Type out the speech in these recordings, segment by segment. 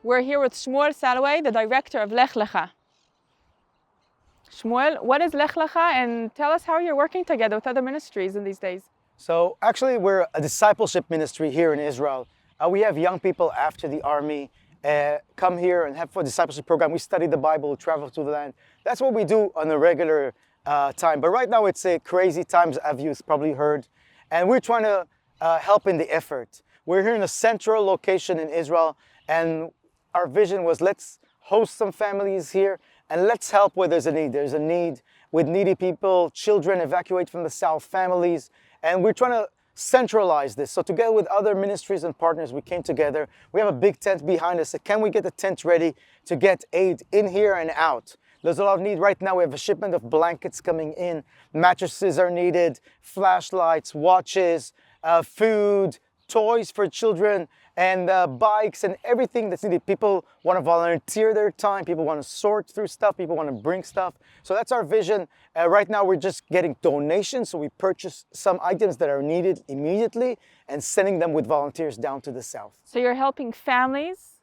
We're here with Shmuel Salway, the director of Lech. Shmuel, what is Lech, and tell us how you're working together with other ministries in these days. So actually, we're a discipleship ministry here in Israel. We have young people after the army come here and have for a discipleship program. We study the Bible, travel to the land. That's what we do on a regular time. But right now, it's crazy times, as you've probably heard. And we're trying to help in the effort. We're here in a central location in Israel, and our vision was, let's host some families here and let's help where there's a need. There's a need with needy people, children evacuate from the south, families, and we're trying to centralize this. So together with other ministries and partners, we came together. We have a big tent behind us. So can we get the tent ready to get aid in here and out? There's a lot of need right now. We have a shipment of blankets coming in. Mattresses are needed, flashlights, watches, food, toys for children, and bikes and everything that's needed. People want to volunteer their time. People want to sort through stuff. People want to bring stuff. So that's our vision. Right now, we're just getting donations. So we purchase some items that are needed immediately and sending them with volunteers down to the south. So you're helping families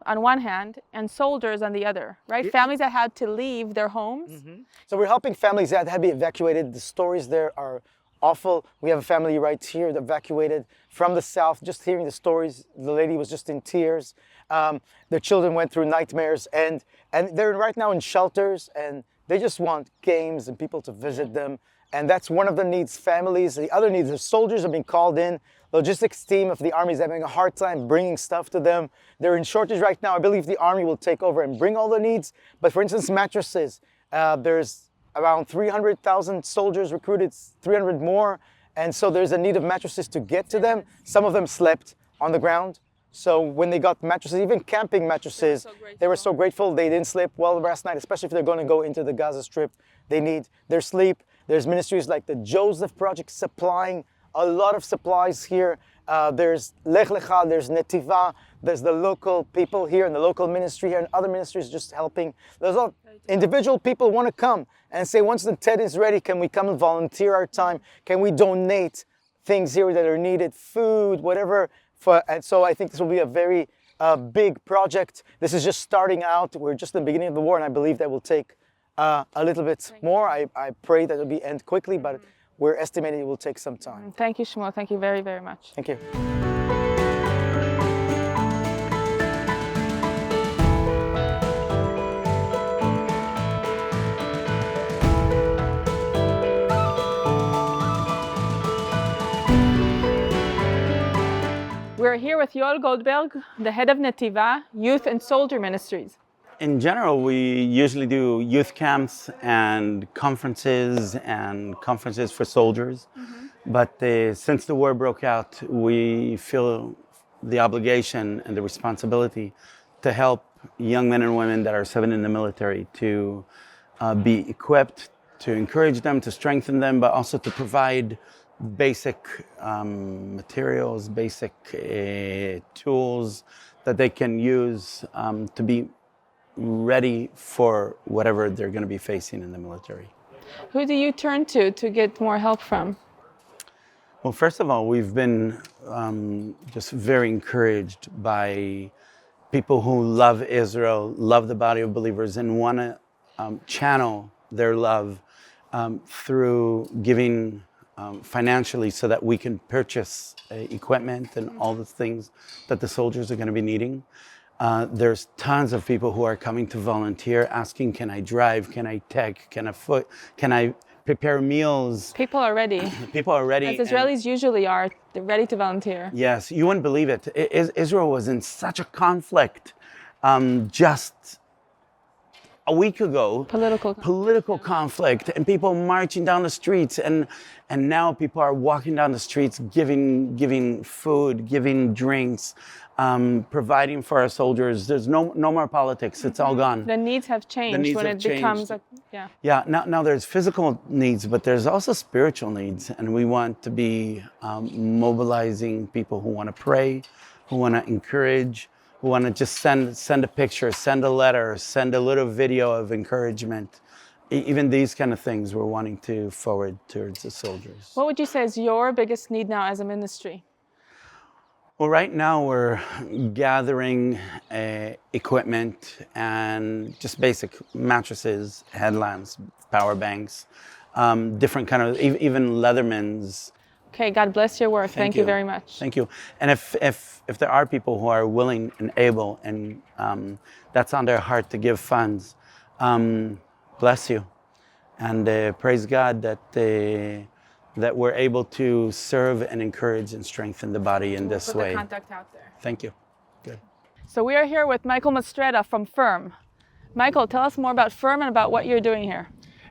on one hand and soldiers on the other, right? Yeah. Families that had to leave their homes. Mm-hmm. So we're helping families that had to be evacuated. The stories there are awful. We have a family right here that evacuated from the south. Just hearing the stories, the lady was just in tears. Their children went through nightmares, and they're right now in shelters, and they just want games and people to visit them. And that's one of the needs, families. The other needs, the soldiers are being called in. Logistics team of the army is having a hard time bringing stuff to them. They're in shortage right now. I believe the army will take over and bring all the needs. But for instance, mattresses, there's around 300,000 soldiers recruited, 300 more. And so there's a need of mattresses to get to them. Some of them slept on the ground. So when they got mattresses, even camping mattresses, they were so grateful. They didn't sleep well last night, especially if they're going to go into the Gaza Strip. They need their sleep. There's ministries like the Joseph Project supplying a lot of supplies here. There's Lech, there's Netivah, there's the local people here and the local ministry here and other ministries just helping. There's all individual people want to come and say, once the tent is ready, can we come and volunteer our time? Can we donate things here that are needed, food, whatever. And so I think this will be a very big project. This is just starting out. We're just in the beginning of the war, and I believe that will take a little bit more. I pray that it'll be end quickly, but we're estimating it will take some time. Thank you, Shmuel. Thank you very, very much. Thank you. We're here with Yoel Goldberg, the head of Netivah, Youth and Soldier Ministries. In general, we usually do youth camps and conferences for soldiers. Mm-hmm. But since the war broke out, we feel the obligation and the responsibility to help young men and women that are serving in the military to be equipped, to encourage them, to strengthen them, but also to provide basic materials, basic tools that they can use to be ready for whatever they're going to be facing in the military. Who do you turn to get more help from? Well, first of all, we've been just very encouraged by people who love Israel, love the body of believers, and want to channel their love through giving financially so that we can purchase equipment and all the things that the soldiers are going to be needing. There's tons of people who are coming to volunteer, asking, can I drive, can I tech, can I prepare meals? People are ready. People are ready. As Israelis usually are, they're ready to volunteer. Yes, you wouldn't believe it. Israel was in such a conflict just a week ago. Political conflict, and people marching down the streets, and now people are walking down the streets giving food, giving drinks, providing for our soldiers. There's no more politics. It's all gone. The needs have changed when it becomes Yeah, now there's physical needs, but there's also spiritual needs, and we want to be mobilizing people who want to pray, who want to encourage, who want to just send a picture, send a letter, send a little video of encouragement. Even these kind of things we're wanting to forward towards the soldiers. What would you say is your biggest need now as a ministry? Well, right now we're gathering equipment and just basic mattresses, headlamps, power banks, different kind of, even Leathermans. Okay, God bless your work. Thank you very much. Thank you. And if there are people who are willing and able, and that's on their heart to give funds, bless you. And praise God that we're able to serve and encourage and strengthen the body in this way. Put the contact out there. Thank you. Good. So we are here with Michael Mastretta from Firm. Michael, tell us more about Firm and about what you're doing here.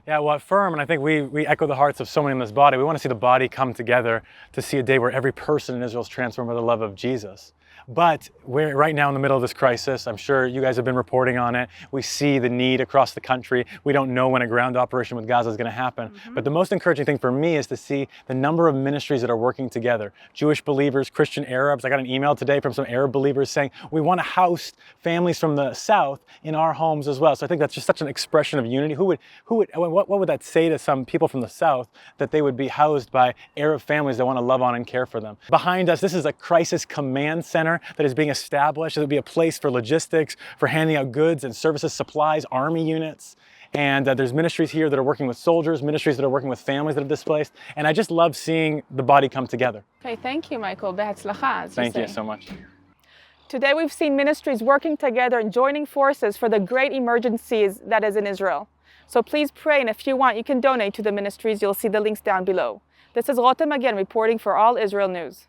Yeah, well, at Firm, and I think we echo the hearts of so many in this body, we want to see the body come together to see a day where every person in Israel is transformed by the love of Jesus. But we're right now in the middle of this crisis. I'm sure you guys have been reporting on it. We see the need across the country. We don't know when a ground operation with Gaza is going to happen. But the most encouraging thing for me is to see the number of ministries that are working together. Jewish believers, Christian Arabs. I got an email today from some Arab believers saying, we want to house families from the South in our homes as well. So I think that's just such an expression of unity. What would that say to some people from the South, that they would be housed by Arab families that want to love on and care for them? Behind us, this is a crisis command center that is being established. It'll be a place for logistics, for handing out goods and services, supplies, army units. And there's ministries here that are working with soldiers, ministries that are working with families that have displaced. And I just love seeing the body come together. Okay, thank you, Michael. Behatzlacha, Thank you so much. Today we've seen ministries working together and joining forces for the great emergencies that is in Israel. So please pray, and if you want, you can donate to the ministries. You'll see the links down below. This is Rotem again reporting for All Israel News.